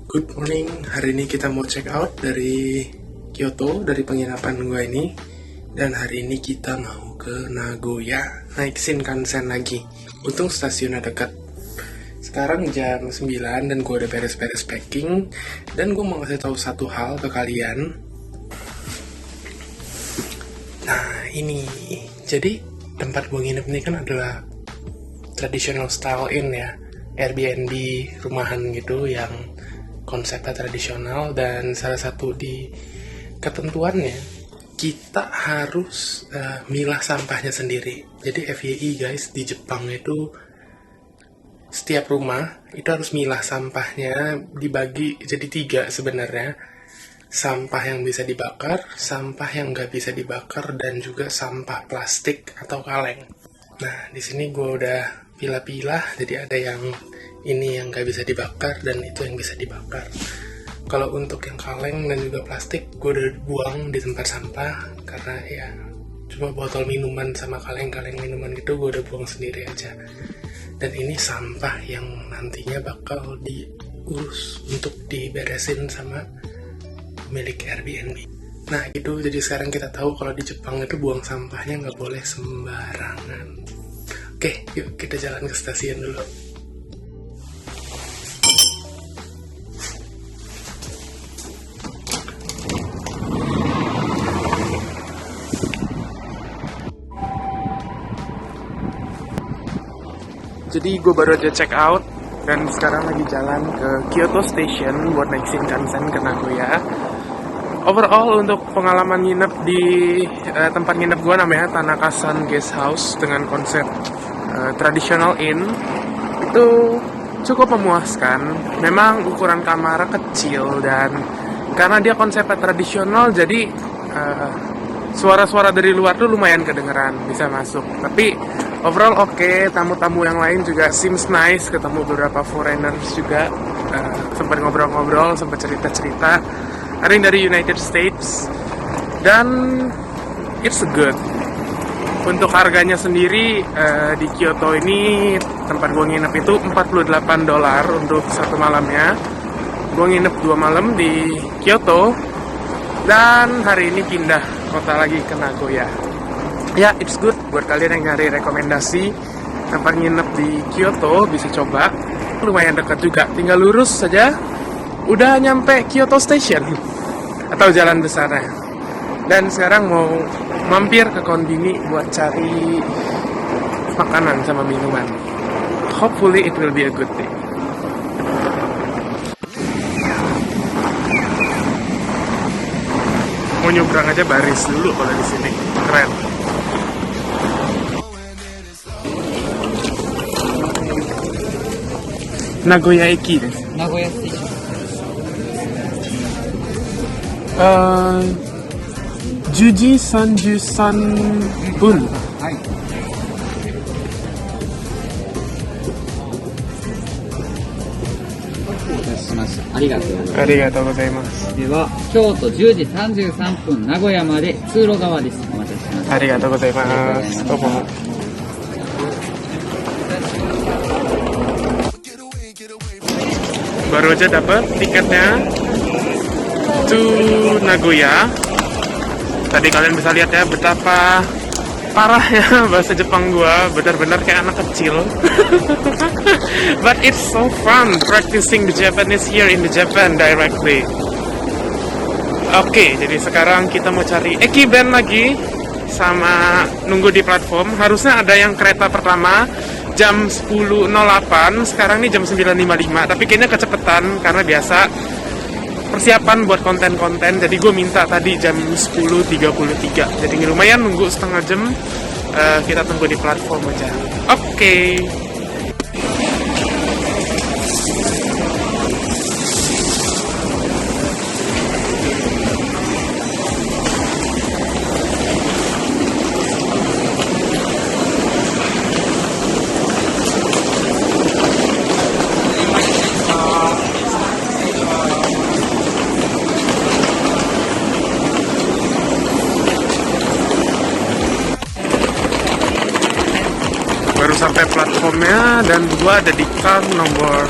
Good morning, hari ini kita mau check out dari Kyoto, dari penginapan gua ini. Dan hari ini kita mau ke Nagoya, naik Shinkansen lagi. Untung stasiunnya dekat. Sekarang jam 9 dan gua udah beres-beres packing. Dan gua mau kasih tahu satu hal ke kalian. Nah ini, jadi tempat gua nginep ini kan adalah traditional style inn ya, Airbnb, rumahan gitu yang konsepnya tradisional. Dan salah satu di ketentuannya kita harus milah sampahnya sendiri. Jadi FYI guys, di Jepang itu setiap rumah itu harus milah sampahnya, dibagi jadi 3 sebenarnya. Sampah yang bisa dibakar, sampah yang nggak bisa dibakar, dan juga sampah plastik atau kaleng. Nah di sini gue udah pilah-pilah, jadi ada yang ini yang nggak bisa dibakar dan itu yang bisa dibakar. Kalau untuk yang kaleng dan juga plastik, gue udah buang di tempat sampah karena ya cuma botol minuman sama kaleng-kaleng minuman gitu gue udah buang sendiri aja. Dan ini sampah yang nantinya bakal diurus untuk diberesin sama milik Airbnb. Nah gitu, jadi sekarang kita tahu kalau di Jepang itu buang sampahnya nggak boleh sembarangan. Oke, yuk kita jalan ke stasiun dulu. Jadi gue baru aja check out dan sekarang lagi jalan ke Kyoto Station buat naik Shinkansen ke Nagoya. Overall untuk pengalaman nginep di tempat nginep gue namanya Tanaka-san Guest House dengan konsep traditional inn itu cukup memuaskan. Memang ukuran kamar kecil dan karena dia konsepnya tradisional jadi suara-suara dari luar tuh lumayan kedengeran, bisa masuk. Tapi overall oke, tamu-tamu yang lain juga seems nice, ketemu beberapa foreigners juga, sempat ngobrol-ngobrol, sempat cerita-cerita. Ada yang dari United States dan it's good. Untuk harganya sendiri di Kyoto ini tempat gue nginep itu $48 untuk satu malamnya. Gue nginep 2 malam di Kyoto dan hari ini pindah kota lagi ke Nagoya. Ya, it's good buat kalian yang nyari rekomendasi tempat nginep di Kyoto, bisa coba. Lumayan dekat juga, tinggal lurus saja udah nyampe Kyoto Station atau jalan besarnya. Dan sekarang mau mampir ke konbini buat cari makanan sama minuman. Hopefully it will be a good day. Mau nyebrang aja baris dulu kalau di sini, keren. Nagoya Eki desu. 名古屋ステーション。10時33分。はい。お待たせしました。ありがとうございます。ありがとうございます。では、京都10時33分、名古屋まで通路側です。お待たせしました。ありがとうございます。どうも。Baru aja dapat tiketnya to Nagoya. Tadi kalian bisa lihat ya betapa parahnya bahasa Jepang gua, benar-benar kayak anak kecil. But it's so fun practicing the Japanese here in the Japan directly. Oke, jadi sekarang kita mau cari Ekiben lagi sama nunggu di platform. Harusnya ada yang kereta pertama jam 10.08, sekarang ini jam 9.55, tapi kayaknya kecepatan karena biasa persiapan buat konten-konten, jadi gue minta tadi jam 10.33, jadi lumayan nunggu setengah jam. Kita tunggu di platform aja. Oke. Baru sampai platformnya dan gua ada di car nomor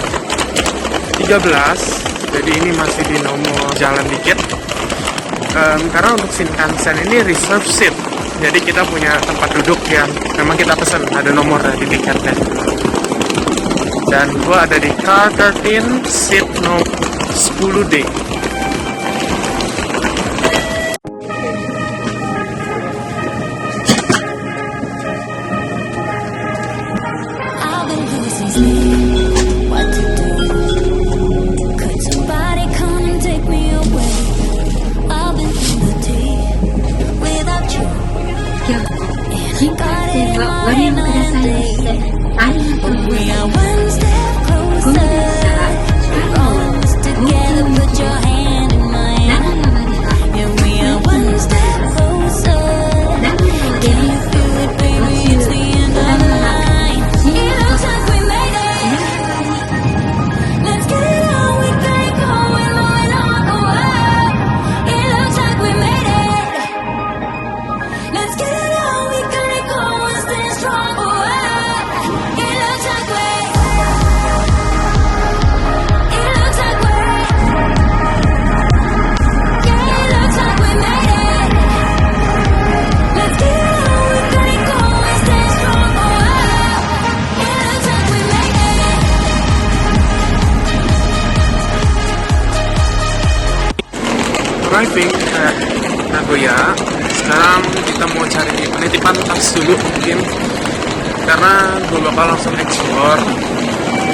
13. Jadi ini masih di nomor jalan dikit. Karena untuk Shinkansen ini reserve seat. Jadi kita punya tempat duduk yang memang kita pesan, ada nomor di tiketnya. Dan gua ada di car 13 seat no 10D. Arriving at Nagoya. Sekarang kita mau cari penitipan tas dulu mungkin, karena gue bakal langsung explore.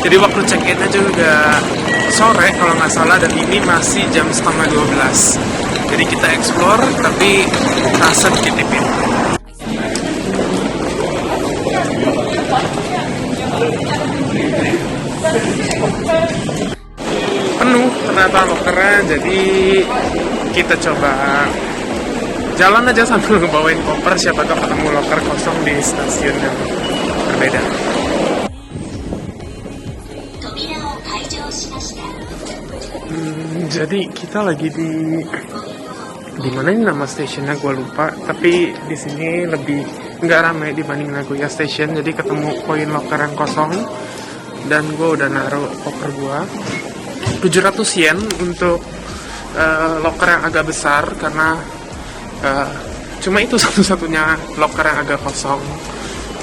Jadi waktu check-in aja udah sore kalau nggak salah, dan ini masih jam setengah 12. Jadi kita explore tapi tasnya dititipin. Penuh ternyata lokernya, jadi kita coba jalan aja sambil ngebawain koper, siapa tahu ketemu loker kosong di stasiun yang berbeda. Jadi kita lagi di mana ini nama stasiunnya gue lupa, tapi di sini lebih nggak ramai dibanding Nagoya Station. Jadi ketemu koin loker yang kosong, dan gue udah naruh koper gue 700 yen untuk loker yang agak besar, karena cuma itu satu-satunya loker yang agak kosong.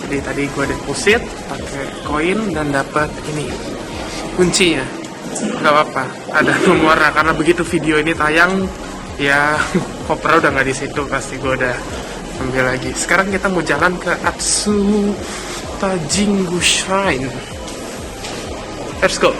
Jadi tadi gue deposit pakai koin dan dapat ini kuncinya. Nggak apa-apa, ada nomornya, karena begitu video ini tayang ya koper udah nggak di situ, pasti gue udah ambil lagi. Sekarang kita mau jalan ke Atsuta Jingu Shrine. Let's go.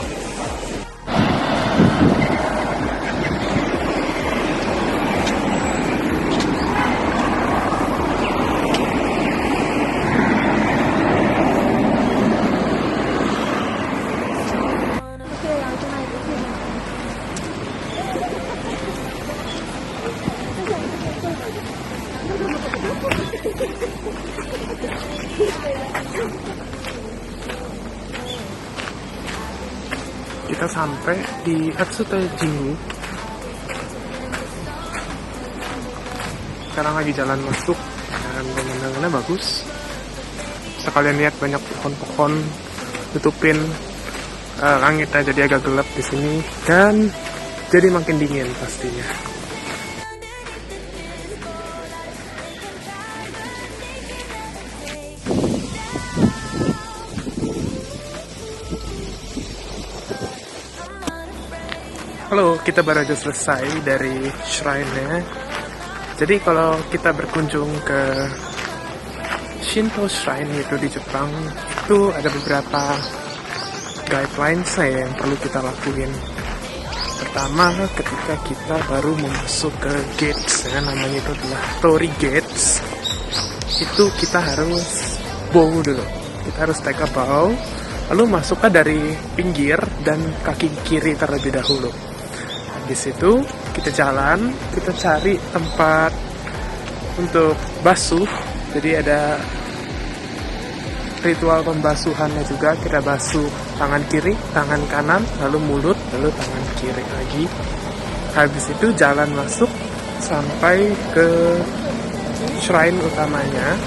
Kita sampai di Atsuta Jingu. Sekarang lagi jalan masuk, dan pemandangannya bagus. Bisa kalian lihat banyak pohon-pohon tutupin langitnya, jadi agak gelap di sini dan jadi makin dingin pastinya. Halo, kita baru aja selesai dari shrine-nya. Jadi kalau kita berkunjung ke Shinto Shrine itu di Jepang, itu ada beberapa guidelines yang perlu kita lakuin. Pertama, ketika kita baru masuk ke gates, namanya itu adalah Torii Gates, itu kita harus bow dulu. Kita harus take a bow, lalu masuknya dari pinggir dan kaki kiri terlebih dahulu. Di situ kita jalan, kita cari tempat untuk basuh. Jadi ada ritual pembasuhannya juga. Kita basuh tangan kiri, tangan kanan, lalu mulut, lalu tangan kiri lagi. Habis itu jalan masuk sampai ke shrine utamanya.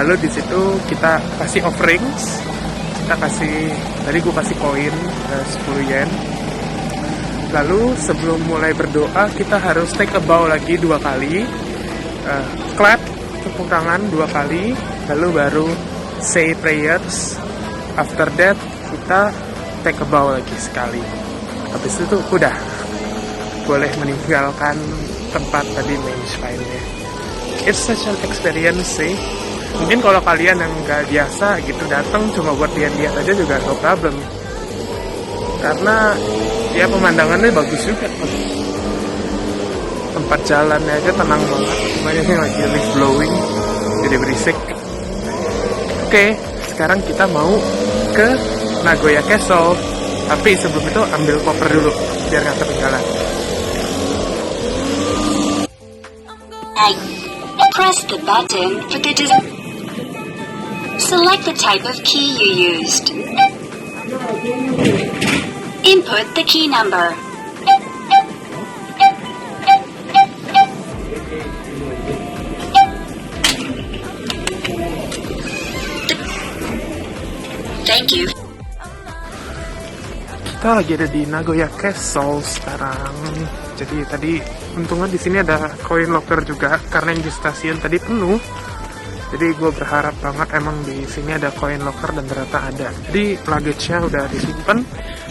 Lalu di situ kita kasih offerings. Kita kasih, tadi gue kasih koin 10 yen. Lalu sebelum mulai berdoa kita harus take a bow lagi 2 kali, clap tepuk tangan 2 kali, lalu baru say prayers. After that kita take a bow lagi sekali. Habis itu udah boleh meninggalkan tempat tadi main shrine-nya. It's such an experience sih. Mungkin kalau kalian yang nggak biasa gitu datang cuma buat lihat-lihat aja juga no problem. Karena ya pemandangannya bagus juga. Tempat jalannya aja tenang banget. Banyak yang lagi leaf blowing, jadi berisik. Oke, sekarang kita mau ke Nagoya Castle. Tapi sebelum itu ambil koper dulu biar nggak ketinggalan. Press the button for the select the type of key you used. Input the key number. Thank you. Kita lagi ada di Nagoya Castle sekarang. Jadi tadi untungnya di sini ada coin locker juga karena yang di stasiun tadi penuh. Jadi gue berharap banget emang di sini ada coin locker dan ternyata ada. Jadi luggage-nya udah disimpan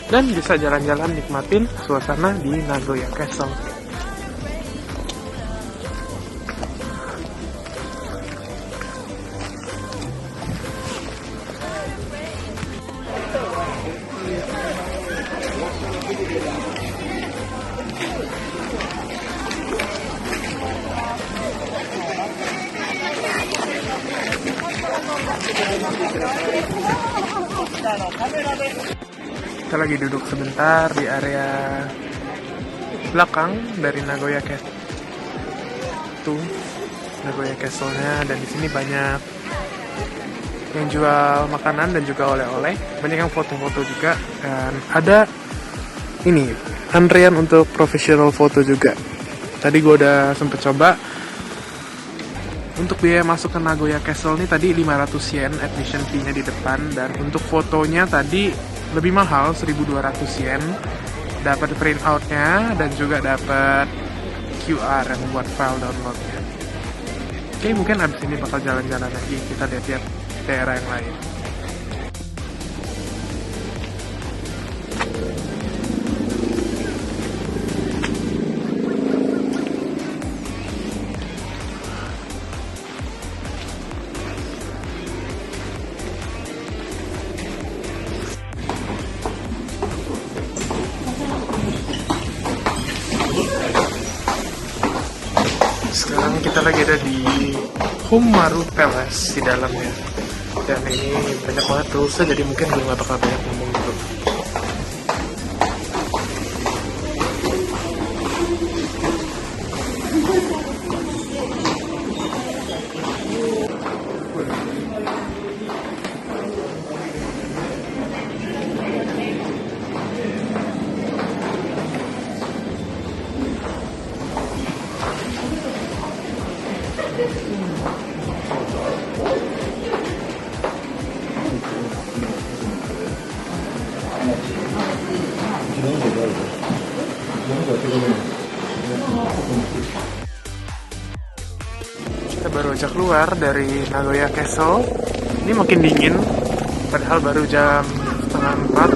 dan bisa jalan-jalan nikmatin suasana di Nagoya Castle. Kita lagi duduk sebentar di area belakang dari Nagoya Castle. Tuh Nagoya Castle-nya, dan di sini banyak yang jual makanan dan juga oleh-oleh. Banyak yang foto-foto juga, dan ada ini antrean untuk professional foto juga. Tadi gue udah sempet coba. Untuk biaya masuk ke Nagoya Castle ini tadi 500 yen admission fee-nya di depan, dan untuk fotonya tadi lebih mahal 1.200 yen. Dapat print out-nya dan juga dapat QR yang buat file download-nya. Oke, mungkin abis ini bakal jalan-jalan lagi, kita lihat-lihat daerah yang lain. Sekarang kita lagi ada di Homaru Palace di dalamnya, dan ini banyak banget rules, jadi mungkin gue gak bakal banyak ngomong dulu. Kita baru aja keluar dari Nagoya Castle. Ini makin dingin, padahal baru jam 3:30.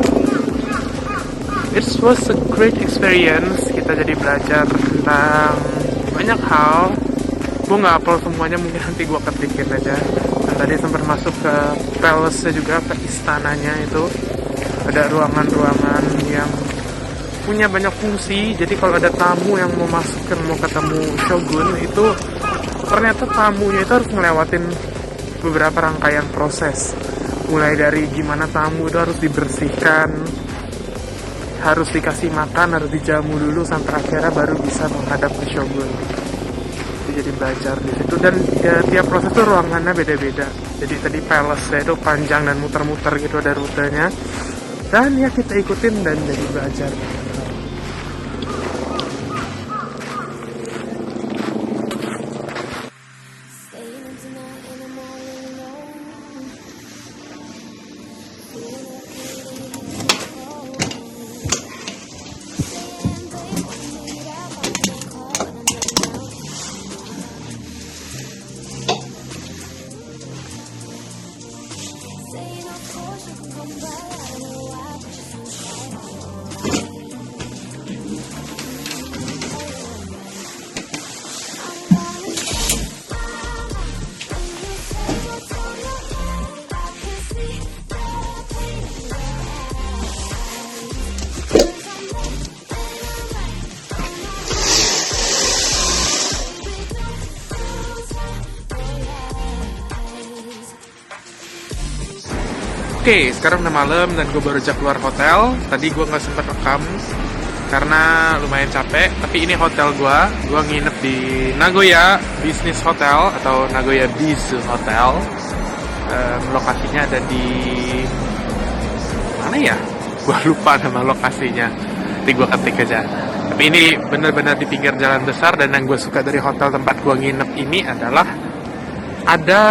It was a great experience. Kita jadi belajar tentang banyak hal. Gue nggak hafal semuanya, mungkin nanti gue ketikin aja. Dan tadi sempat masuk ke palace juga, ke istananya itu. Ada ruangan-ruangan yang punya banyak fungsi. Jadi kalau ada tamu yang mau masuk dan mau ketemu shogun, itu ternyata tamunya itu harus ngelewatin beberapa rangkaian proses. Mulai dari gimana tamu itu harus dibersihkan, harus dikasih makan, harus dijamu dulu, sampai akhirnya baru bisa menghadap ke shogun. Jadi belajar di situ, dan ya, tiap proses itu ruangannya beda-beda. Jadi tadi palace itu panjang dan muter-muter gitu, ada rutenya. Dan ya kita ikutin dan jadi belajar. Oke, sekarang udah malam dan gue baru aja keluar hotel. Tadi gue nggak sempat rekam karena lumayan capek. Tapi ini hotel gue. Gue nginep di Nagoya Business Hotel atau Nagoya Biz Hotel. Lokasinya ada di mana ya? Gue lupa nama lokasinya. Nanti gue ketik aja. Tapi ini benar-benar di pinggir jalan besar, dan yang gue suka dari hotel tempat gue nginep ini adalah ada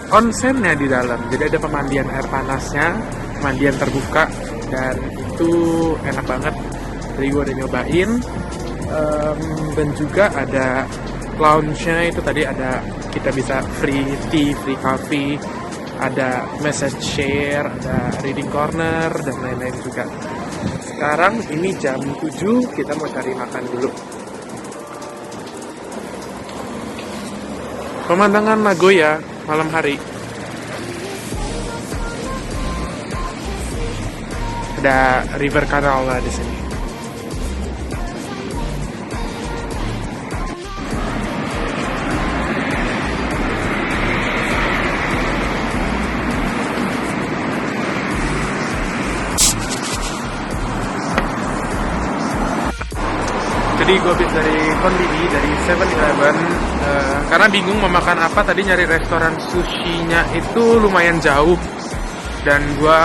onsennya di dalam. Jadi ada pemandian air panasnya, pemandian terbuka, dan itu enak banget. Jadi gue udah nyobain. Dan juga ada lounge-nya, itu tadi ada, kita bisa free tea, free coffee, ada massage chair, ada reading corner, dan lain-lain juga. Sekarang ini jam 7, kita mau cari makan dulu. Pemandangan Nagoya malam hari. Ada river canal lah di sini. Jadi gue habis dari konbini, dari 7-Eleven, karena bingung mau makan apa. Tadi nyari restoran sushinya itu lumayan jauh, dan gue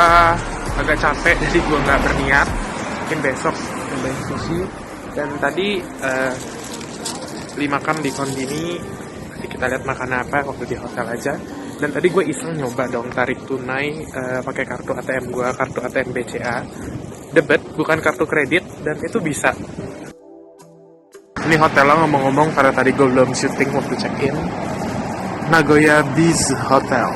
agak capek, jadi gue nggak berniat. Mungkin besok nyobain sushi. Dan tadi beli makan di konbini. Nanti kita lihat makan apa waktu di hotel aja. Dan tadi gue iseng nyoba dong tarik tunai pakai kartu ATM gue, kartu ATM BCA, debit bukan kartu kredit, dan itu bisa. Ini hotelnya ngomong-ngomong, karena tadi gue belum syuting waktu check-in. Nagoya Biz Hotel.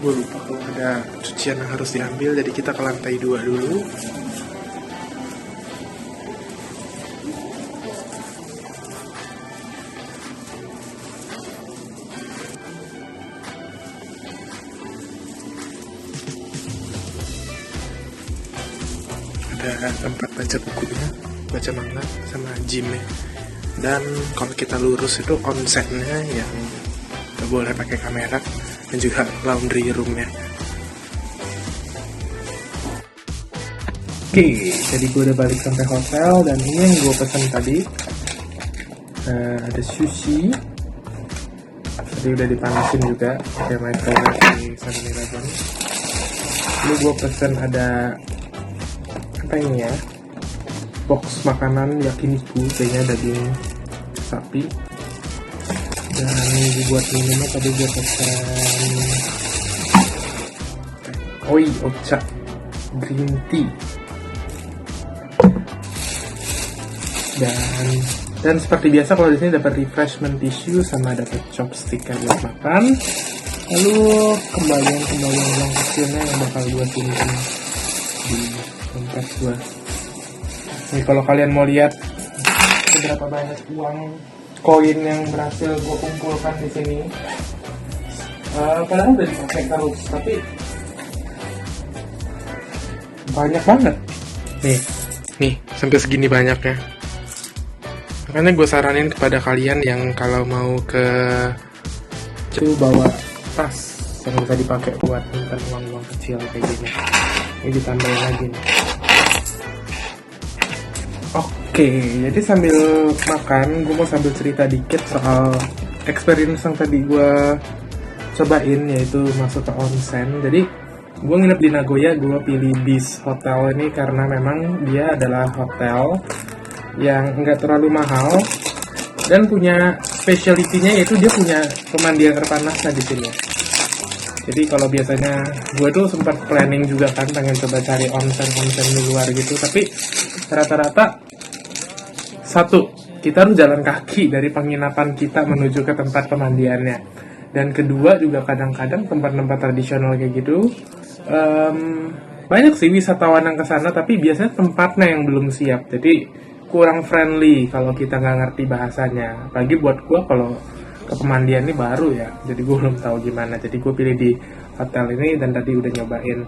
Gue lupa kalau ada cucian yang harus diambil, jadi kita ke lantai 2 dulu. Ada tempat baca bukunya, baca manga, sama gymnya. Dan kalau kita lurus itu onsennya yang gak boleh pakai kamera, dan juga laundry roomnya. Oke, jadi gue udah balik sampai hotel, dan ini yang gue pesan tadi. Ada sushi. Tadi udah dipanasin juga pakai microwave di 7-Eleven. Lalu gue pesan ada apa ini ya? Box makanan yakiniku, kayaknya daging sapi. Dan dibuat minumnya tadi gue pesan oi ocha green tea, dan seperti biasa kalau di sini dapat refreshment tisu sama dapat chopstick buat makan. Lalu kembalian uang kecilnya yang bakal gue simpan di dompet gue. Nih kalau kalian mau lihat seberapa banyak uang koin yang berhasil gue kumpulkan di sini, padahal udah dipakai terus, tapi banyak banget. Nih sampai segini banyaknya. Makanya gue saranin kepada kalian yang kalau mau ke itu bawa tas yang bisa dipakai buat nyimpan uang kecil kayak gini. Ini ditambahin lagi nih. Oke, jadi sambil makan, gue mau sambil cerita dikit soal experience yang tadi gue cobain, yaitu masuk ke onsen. Jadi, gue nginep di Nagoya, gue pilih Biz Hotel ini karena memang dia adalah hotel yang nggak terlalu mahal dan punya specialty-nya yaitu dia punya pemandian air panasnya di sini. Jadi kalau biasanya gue tuh sempat planning juga kan pengen coba cari onsen di luar gitu, tapi rata-rata satu, kita harus jalan kaki dari penginapan kita menuju ke tempat pemandiannya. Dan kedua juga kadang-kadang tempat-tempat tradisional kayak gitu banyak sih wisatawan yang kesana, tapi biasanya tempatnya yang belum siap, jadi kurang friendly kalau kita nggak ngerti bahasanya. Apalagi buat gue kalau ke pemandian ini baru ya, jadi gue belum tahu gimana. Jadi gue pilih di hotel ini dan tadi udah nyobain.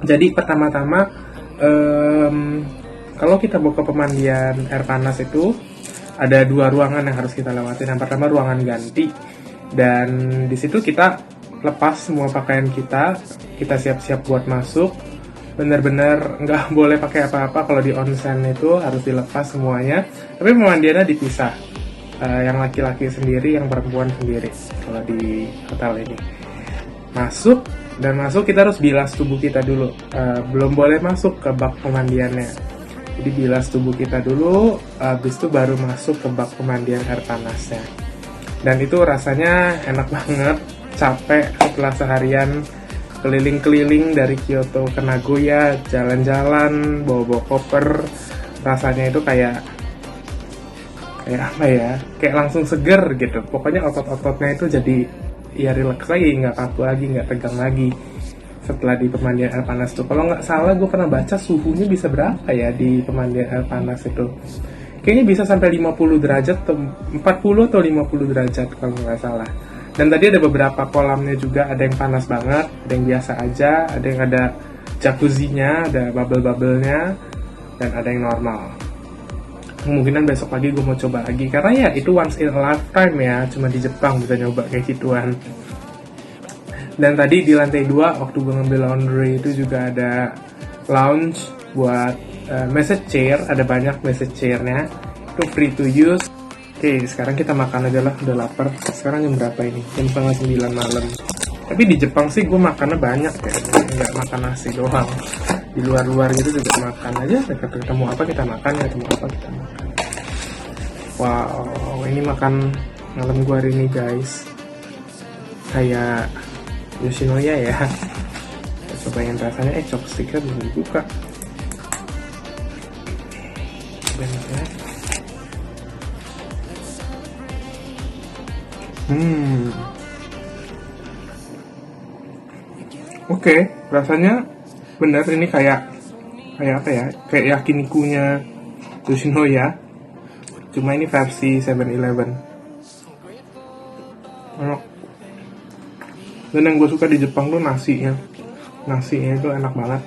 Jadi pertama-tama kalau kita mau ke pemandian air panas itu ada 2 ruangan yang harus kita lewatin. Yang pertama ruangan ganti, dan di situ kita lepas semua pakaian kita siap-siap buat masuk. Bener-bener nggak boleh pakai apa-apa. Kalau di onsen itu harus dilepas semuanya, tapi pemandiannya dipisah. Yang laki-laki sendiri, yang perempuan sendiri kalau di hotel ini. Masuk kita harus bilas tubuh kita dulu, belum boleh masuk ke bak pemandiannya. Jadi bilas tubuh kita dulu, habis itu baru masuk ke bak pemandian air panasnya. Dan itu rasanya enak banget. Capek setelah seharian keliling-keliling dari Kyoto ke Nagoya, jalan-jalan bawa koper, rasanya itu kayak apa ya, kayak langsung seger gitu. Pokoknya otot-ototnya itu jadi ya relax lagi, nggak kaku lagi, nggak tegang lagi setelah di pemandian air panas tuh. Kalau nggak salah gue pernah baca suhunya bisa berapa ya di pemandian air panas itu, kayaknya bisa sampai 50 derajat atau 40 atau 50 derajat kalau nggak salah. Dan tadi ada beberapa kolamnya juga, ada yang panas banget, ada yang biasa aja, ada yang ada jacuzzinya, ada bubble-bubblenya, dan ada yang normal. Kemungkinan besok pagi gue mau coba lagi, karena ya itu once in a lifetime ya, cuma di Jepang bisa nyoba kayak gituan. Dan tadi di lantai 2 waktu gue ngambil laundry itu juga ada lounge buat massage chair, ada banyak massage chairnya, itu free to use. Oke, sekarang kita makan aja lah, udah lapar. Sekarang jam berapa ini? Jam 8:30 malam. Tapi di Jepang sih gue makannya banyak ya, nggak makan nasi doang. Di luar-luar gitu juga makan aja, ketemu apa kita makan, ketemu apa kita makan. Wow, ini makan malam gue hari ini guys, kayak Yoshinoya ya. Kita cobain rasanya, chopsticknya belum dibuka. Bentar. Oke, rasanya bener ini kayak apa ya? Kayak yakinikunya Yoshinoya. Cuma ini versi 7-Eleven. Dan yang gue suka di Jepang tuh nasinya. Nasinya itu enak banget.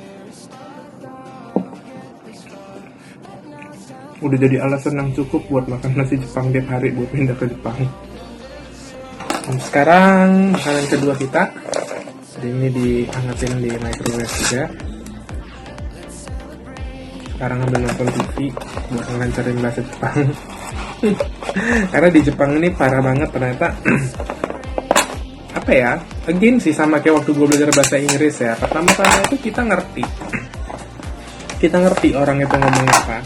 Udah jadi alasan yang cukup buat makan nasi Jepang tiap hari buat pindah ke Jepang. Dan sekarang makanan kedua kita. Jadi ini dihangatin di microwave juga. Sekarang ambil nonton TV buat ngelancarin bahasa Jepang. Karena di Jepang ini parah banget ternyata. Apa ya? Again sih sama kayak waktu gue belajar bahasa Inggris ya. Pertama-tama itu kita ngerti orang itu ngomong apa.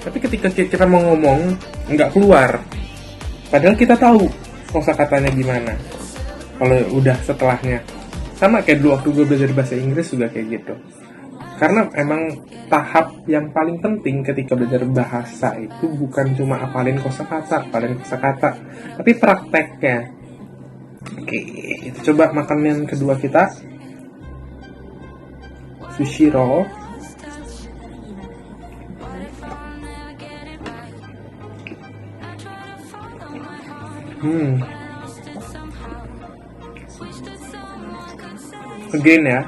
Tapi ketika kita mau ngomong nggak keluar. Padahal kita tahu kosakatanya gimana. Kalau udah setelahnya. Sama kayak dulu waktu gue belajar bahasa Inggris juga kayak gitu. Karena emang tahap yang paling penting ketika belajar bahasa itu bukan cuma hafalin kosakata, tapi prakteknya. Oke, kita coba makanan kedua kita. Sushi roll. Again ya,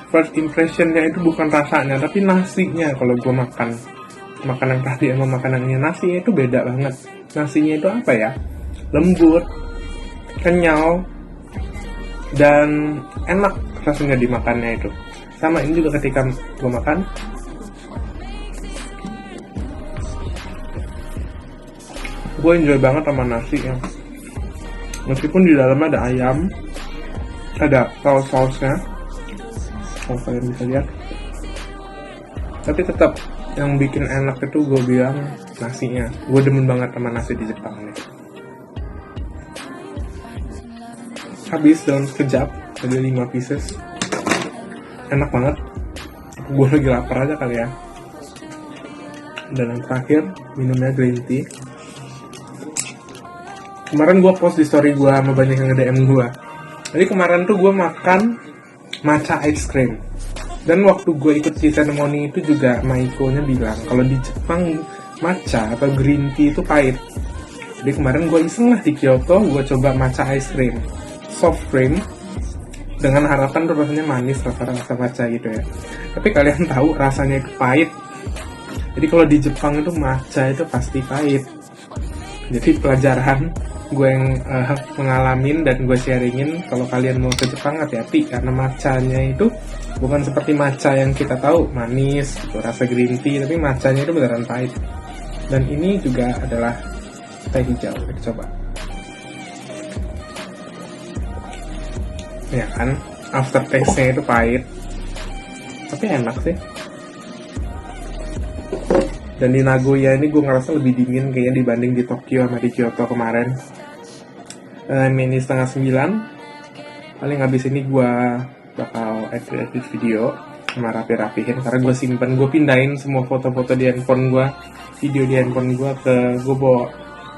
first impressionnya itu bukan rasanya, tapi nasinya. Kalau gue makan makanan tadi sama makanannya, nasinya itu beda banget. Nasinya itu apa ya? Lembut, kenyal, dan enak rasanya dimakannya itu. Sama ini juga ketika gue makan, gue enjoy banget sama nasi ya. Meskipun di dalamnya ada ayam, ada saus-sausnya, kalau kalian bisa lihat, tapi tetap yang bikin enak itu gue bilang nasinya. Gue demen banget sama nasi di Jepang nih. habis dalam sekejap, ada 5 pieces. Enak banget. Gue lagi lapar aja kali ya. Dan yang terakhir, minumnya green tea. Kemarin gue post di story gue sama banyak yang nge-DM gue. Jadi kemarin tuh gue makan matcha ice cream. Dan waktu gue ikut tea ceremony itu juga Maiko-nya bilang kalau di Jepang matcha atau green tea itu pahit. Jadi kemarin gue iseng lah di Kyoto, gue coba matcha ice cream, soft cream, dengan harapan tuh rasanya manis, rasa matcha gitu ya. Tapi kalian tahu rasanya itu pahit. Jadi kalau di Jepang itu matcha itu pasti pahit. Jadi pelajaran gue yang pengalamin dan gue sharingin, kalau kalian mau ke Jepang hati-hati karena matchanya itu bukan seperti matcha yang kita tahu manis, gitu, rasa green tea, tapi matchanya itu beneran pahit. Dan ini juga adalah teh hijau. Kita coba. Ya kan, aftertaste-nya itu pahit, tapi enak sih. Dan di Nagoya ini gue ngerasa lebih dingin kayaknya dibanding di Tokyo sama di Kyoto kemarin. Ini 8:30. Paling habis ini gue bakal edit video sama rapi-rapihin, karena gue simpen, gue pindahin semua foto-foto di handphone gue, video di handphone gue gue bawa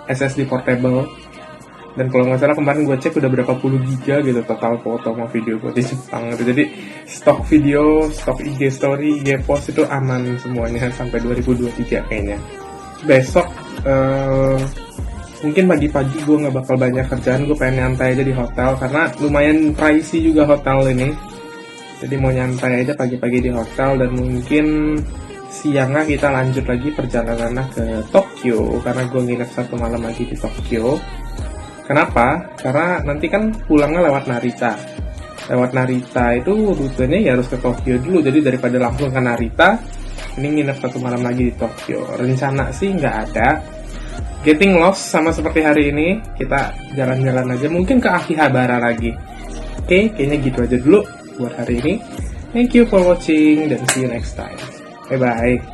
SSD portable. Dan kalau nggak salah kemarin gue cek udah berapa puluh giga gitu total foto sama video gue di Jepang gitu. Jadi stok video, stok IG story, IG post itu aman semuanya sampai 2023 kayaknya. Besok mungkin pagi-pagi gue nggak bakal banyak kerjaan, gue pengen nyantai aja di hotel karena lumayan pricey juga hotel ini. Jadi mau nyantai aja pagi-pagi di hotel, dan mungkin siangnya kita lanjut lagi perjalanan ke Tokyo karena gue nginep 1 malam lagi di Tokyo. Kenapa? Karena nanti kan pulangnya lewat Narita. Lewat Narita itu rutenya ya harus ke Tokyo dulu. Jadi daripada langsung ke Narita, ini nginep 1 malam lagi di Tokyo. Rencana sih nggak ada. Getting lost sama seperti hari ini, kita jalan-jalan aja. Mungkin ke Akihabara lagi. Oke, kayaknya gitu aja dulu buat hari ini. Thank you for watching dan see you next time. Bye-bye.